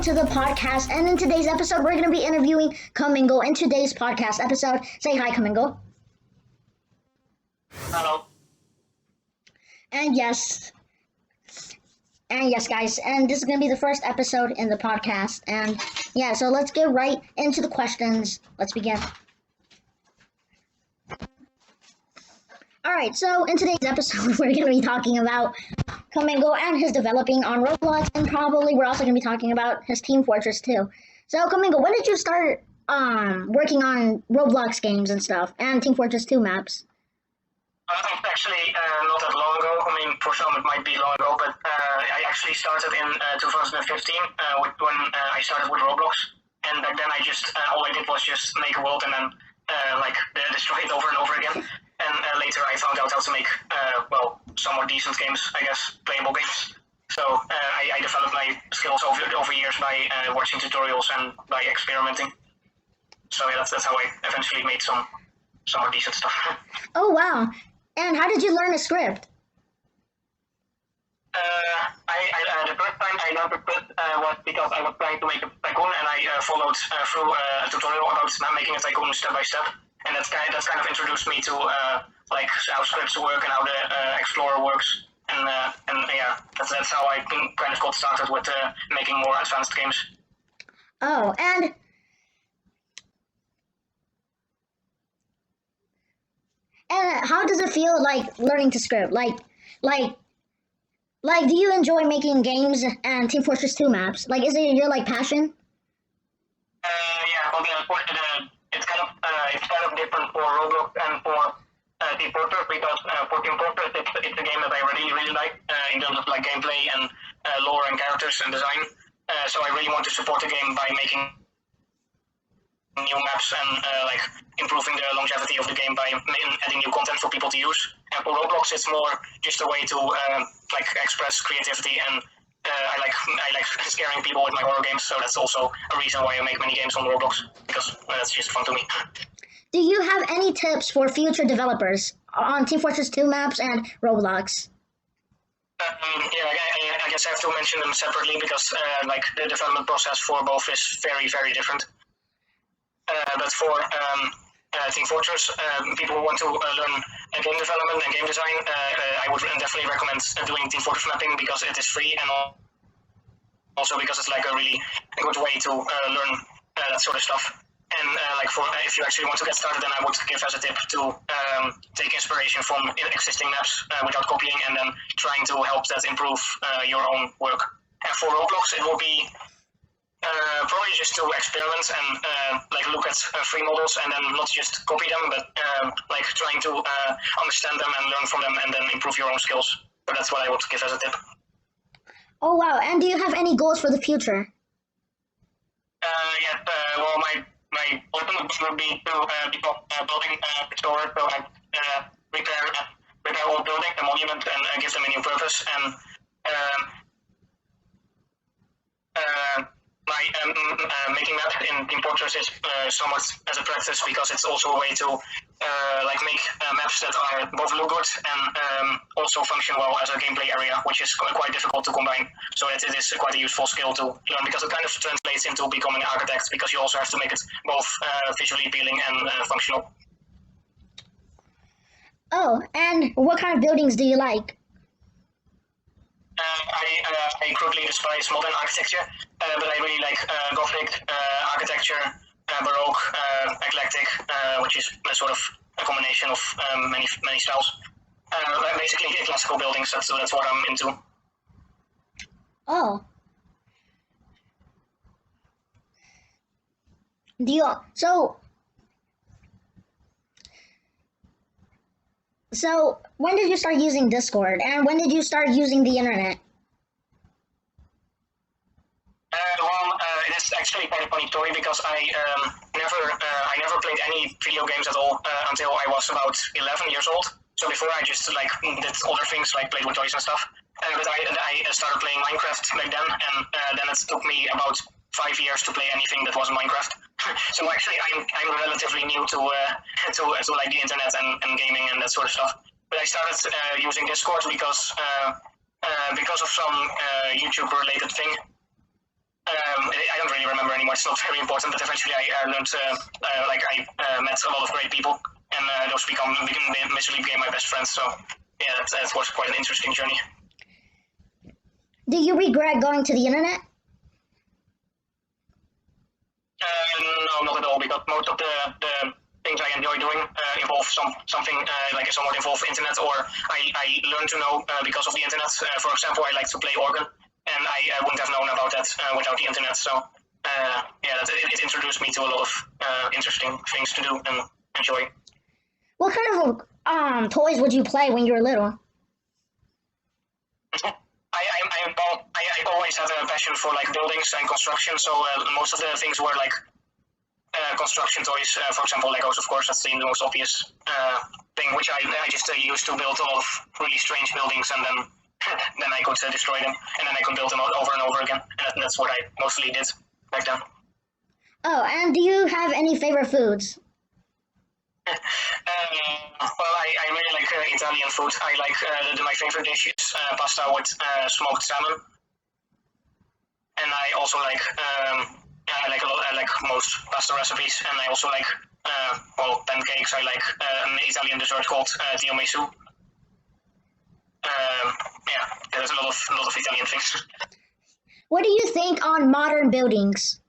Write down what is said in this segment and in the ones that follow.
to the podcast. And in today's episode, we're going to be interviewing Commingle. In today's podcast episode, say hi, Commingle. Hello. And yes, guys, and this is going to be the first episode in the podcast. And yeah, so let's get right into the questions. Let's begin. Alright, so in today's episode, we're going to be talking about Commingle and his developing on Roblox, and probably we're also going to be talking about his Team Fortress 2. So, Commingle, when did you start working on Roblox games and stuff, and Team Fortress 2 maps? Actually, not that long ago. I mean, for some it might be long ago, but I actually started in 2015 when I started with Roblox. And back then all I did was just make a world and then destroy it over and over again. And later I found out how to make, somewhat decent games, I guess, playable games. So I developed my skills over years by watching tutorials and by experimenting. So yeah, that's how I eventually made some more decent stuff. Oh, wow. And how did you learn a script? The first time I learned the script was because I was trying to make a tycoon, and I followed through a tutorial about making a tycoon step by step. And that's kind of introduced me to how scripts work and how the Explorer works, and that's how I kind of got started with making more advanced games. Oh, and how does it feel like learning to script? Do you enjoy making games and Team Fortress 2 maps? Is it your passion? It's kind of different for Roblox and for Team Fortress, because for Team Fortress it's a game that I really like in terms of gameplay and lore and characters and design. So I really want to support the game by making new maps and improving the longevity of the game by adding new content for people to use. And for Roblox, it's more just a way to express creativity, and I like scaring people with my horror games. So that's also a reason why I make many games on Roblox, because that's just fun to me. Do you have any tips for future developers on Team Fortress 2 maps and Roblox? I guess I have to mention them separately because the development process for both is very, very different. But for Team Fortress, people who want to learn game development and game design, I would definitely recommend doing Team Fortress mapping, because it is free, and also because it's a really good way to learn that sort of stuff. And if you actually want to get started, then I would give as a tip to take inspiration from existing maps without copying, and then trying to help that improve your own work. And for Roblox, it will be probably just to experiment and look at free models, and then not just copy them, but trying to understand them and learn from them, and then improve your own skills. So that's what I would give as a tip. Oh, wow. And do you have any goals for the future? My ultimate goal would be to be building a store, so I repair all buildings, the monuments, and give them a new purpose. And making maps in Team Fortress is somewhat as a practice, because it's also a way to make maps that are both look good and also function well as a gameplay area, which is quite difficult to combine. So it is quite a useful skill to learn, because it kind of translates into becoming an architect, because you also have to make it both visually appealing and functional. Oh, and what kind of buildings do you like? I crudely despise modern architecture, but I really like Gothic architecture, Baroque, eclectic, which is a sort of a combination of many styles. Basically, classical buildings. That's what I'm into. Oh. So when did you start using Discord, and when did you start using the internet? It's actually quite a funny story, because I never played any video games at all until I was about 11 years old. So before I just did other things, played with toys and stuff. But I started playing Minecraft back then, and then it took me about 5 years to play anything that wasn't Minecraft. So actually, I'm relatively new to the internet and gaming and that sort of stuff. But I started using Discord because of some YouTube related thing. I don't really remember anymore. It's not very important, but eventually I learned, I met a lot of great people, and those basically became my best friends. So yeah, that was quite an interesting journey. Do you regret going to the internet? No, not at all, because most of the things I enjoy doing involve something like somewhat involve internet, or I learn to know because of the internet. For example, I like to play organ, and I wouldn't have known about that without the internet. So yeah, it introduced me to a lot of interesting things to do and enjoy. What kind of toys would you play when you were little? I always had a passion for like buildings and construction, so most of the things were like construction toys. For example, Legos, of course, that's the most obvious thing, which I just used to build a lot of really strange buildings, and then then I could destroy them, and then I could build them over and over again, and that's what I mostly did back then. Oh, and do you have any favorite foods? Well, I really like Italian food. I like my favorite dish is pasta with smoked salmon, and I also like I like most pasta recipes, and I also like pancakes. I like an Italian dessert called tiramisu. Yeah, there's a lot of Italian things. What do you think on modern buildings?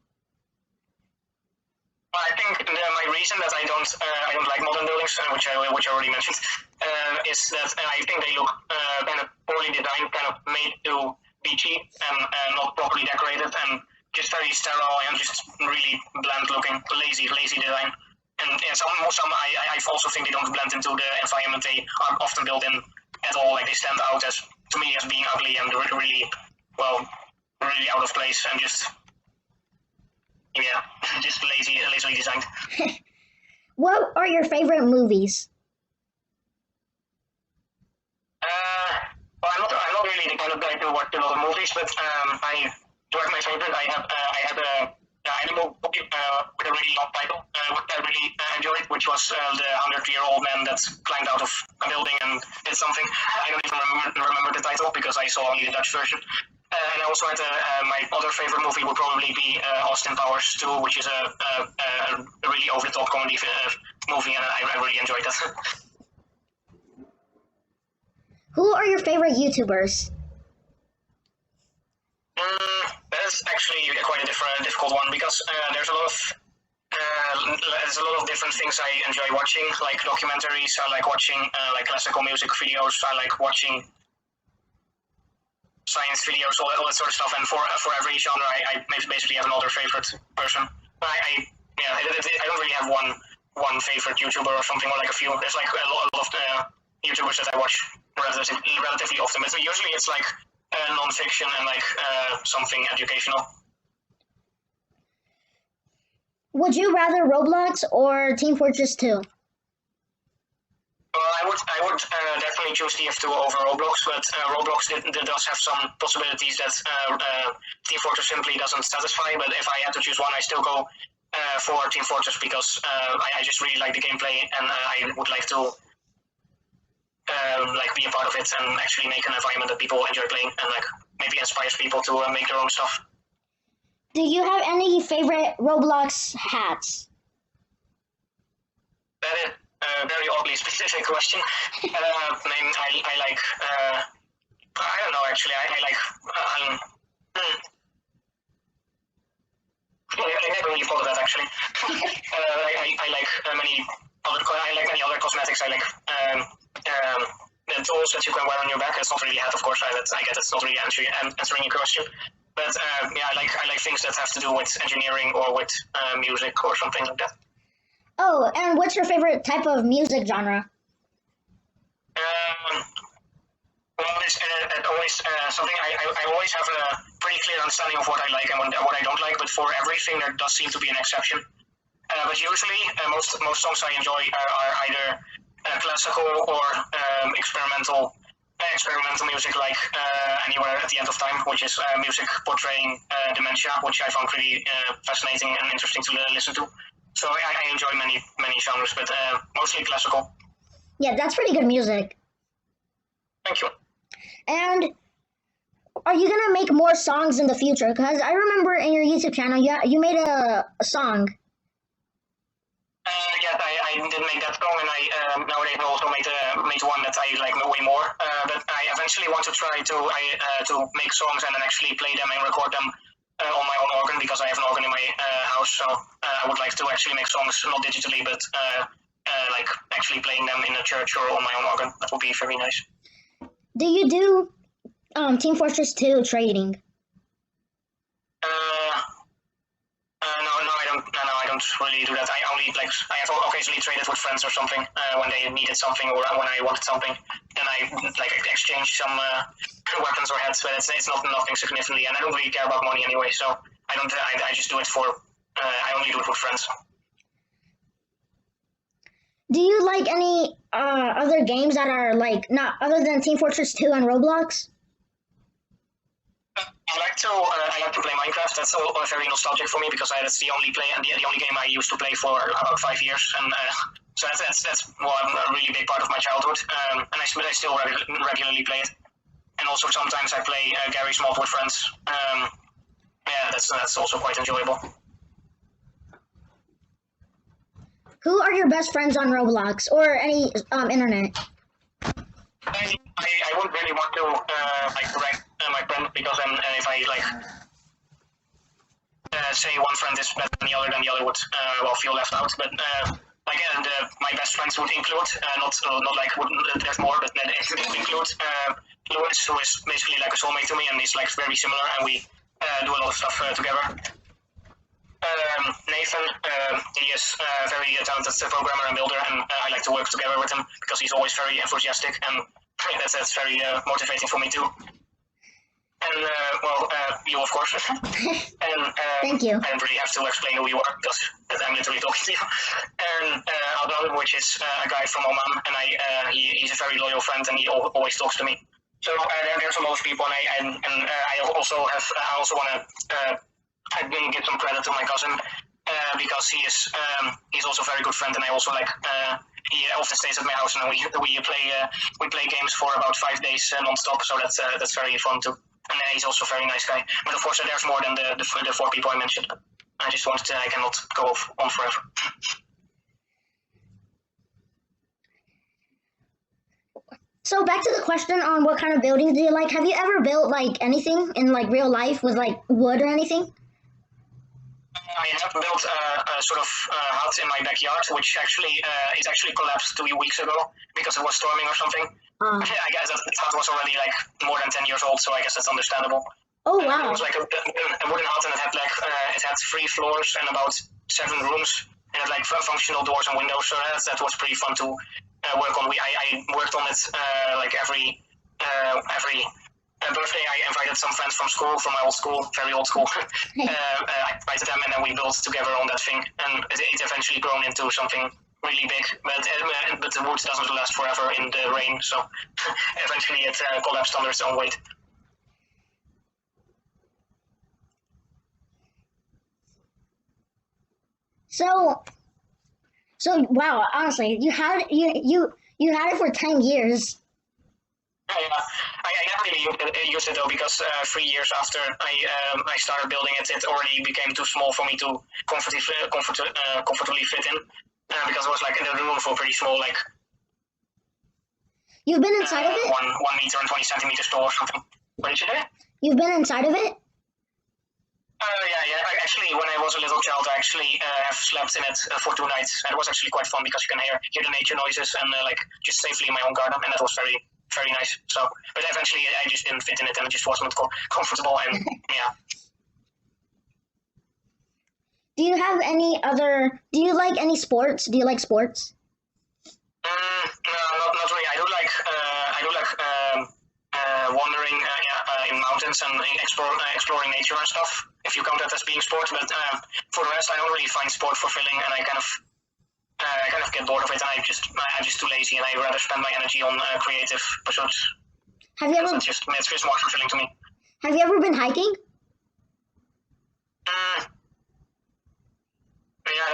I think my reason that I don't like modern buildings, which I already mentioned, is that I think they look kind of poorly designed, kind of made to be cheap and not properly decorated, and just very sterile and just really bland looking, lazy design. And some I also think they don't blend into the environment they are often built in at all. Like they stand out as, to me, as being ugly and really out of place, and just just lazily designed. What are your favorite movies? Well, I'm not really the kind of guy to watch a lot of movies, but to have my favorite, I had a animal movie with a really long title, which I really enjoyed, which was the 100-year-old man that climbed out of a building and did something. I don't even remember the title because I saw only the Dutch version. And I also had my other favorite movie would probably be Austin Powers 2, which is a really over-the-top comedy movie, and I really enjoyed that. Who are your favorite YouTubers? That is actually quite a difficult one, because there's a lot of different things I enjoy watching, like documentaries. I like watching like classical music videos. I like watching science videos, all that sort of stuff. And for every genre, I basically have another favorite person. I don't really have one favorite YouTuber or something, or like a few. There's like a lot of YouTubers that I watch relatively often, but usually it's like non-fiction and like something educational. Would you rather Roblox or Team Fortress 2? Well, I would definitely choose TF2 over Roblox, but Roblox does have some possibilities that Team Fortress simply doesn't satisfy. But if I had to choose one, I still go for Team Fortress, because I just really like the gameplay, and I would like to like be a part of it and actually make an environment that people enjoy playing, and like maybe inspires people to make their own stuff. Do you have any favorite Roblox hats? That is a very oddly specific question. I like I don't know, actually. I like I never really thought of that, actually. I like many other cosmetics. I like the tools that you can wear on your back. It's not really a hat, of course. I guess it's not really answering your question. But I like things that have to do with engineering or with music or something like that. Oh, and what's your favorite type of music genre? Well, it's always something I always have a pretty clear understanding of what I like and what I don't like, but for everything there does seem to be an exception. But usually, most songs I enjoy are either classical or experimental music, like Anywhere at the End of Time, which is music portraying dementia, which I found pretty fascinating and interesting to listen to. So I enjoy many genres, but mostly classical. Yeah, that's pretty good music. Thank you. And are you gonna make more songs in the future? Because I remember in your YouTube channel, you made a song. Yes, I did make that song, and I nowadays also made one that I like way more. But I eventually want to try to make songs and then actually play them and record them on my own organ, because I have an organ in my house. So I would like to actually make songs not digitally, but like actually playing them in a church or on my own organ. That would be very nice. Do you do Team Fortress 2 trading? No, I don't. No, I don't really do that. I only I have occasionally traded with friends or something when they needed something or when I wanted something. Then I exchange some weapons or heads, but it's not nothing significantly, and I don't really care about money anyway. So I don't. I just do it for. I only do it with friends. Do you like any other games that are like not other than Team Fortress 2 and Roblox? I like to play Minecraft. That's all very nostalgic for me, because that's the only the only game I used to play for about 5 years, and so that's a really big part of my childhood. And I still regularly play it. And also sometimes I play Garry's Mod with friends. Yeah, that's also quite enjoyable. Who are your best friends on Roblox or any internet? I wouldn't really want to rank my friends, because then if I say one friend is better than the other would feel left out. But my best friends would include not like there's more, but then it would include Lewis, who is basically like a soulmate to me, and he's like very similar, and we do a lot of stuff together. Nathan, he is a very talented programmer and builder, and I like to work together with him because he's always very enthusiastic, and that's very motivating for me too. And you of course. And Thank you. I don't really have to explain who you are, because I'm literally talking to you. And Adnan, which is a guy from Oman, and he's a very loyal friend, and he always talks to me. So there's a lot of people, and I also want to. I didn't give some credit to my cousin because he's also a very good friend, and I also he often stays at my house, and we play games for about 5 days non-stop. So that's very fun too. And he's also a very nice guy. But of course, there's more than the 4 people I mentioned. I just wanted to. I cannot go on forever. So back to the question on what kind of buildings do you like? Have you ever built like anything in like real life with like wood or anything? I have built a sort of hut in my backyard, which actually collapsed 2 weeks ago because it was storming or something. I guess that hut was already like more than 10 years old, so I guess that's understandable. Oh wow! It was like a wooden hut, and it had 3 floors and about 7 rooms, and it had like functional doors and windows. So that was pretty fun to work on. I worked on it like every birthday. I invited some friends from school, from my old school, very old school. I invited them, and then we built together on that thing, and it eventually grown into something really big. But the wood doesn't last forever in the rain, so eventually it collapsed under its own weight. So wow! Honestly, you had it for 10 years. I never really used it though, because 3 years after I started building it, it already became too small for me to comfortably fit in, because it was like in the room for pretty small, like. You've been inside of it? 1 meter and 20 centimeters tall or something. What did you say? You've been inside of it? Yeah. Actually, when I was a little child, I actually have slept in it for 2 nights, and it was actually quite fun because you can hear the nature noises and just safely in my own garden, and that was very, very nice. So, but eventually I just didn't fit in it, and it just wasn't comfortable, and yeah. Do you like any sports? Do you like sports? No, not really. I do like wandering in mountains and exploring nature and stuff, if you count that as being sport. But for the rest, I don't really find sport fulfilling, and I kind of get bored of it, and I'm just too lazy, and I rather spend my energy on creative pursuits. It's just more fulfilling to me. Have you ever been hiking? Yeah,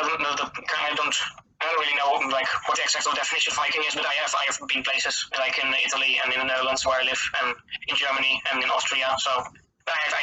I don't really know like what the exact definition of hiking is, but I have been places like in Italy and in the Netherlands where I live, and in Germany and in Austria. So I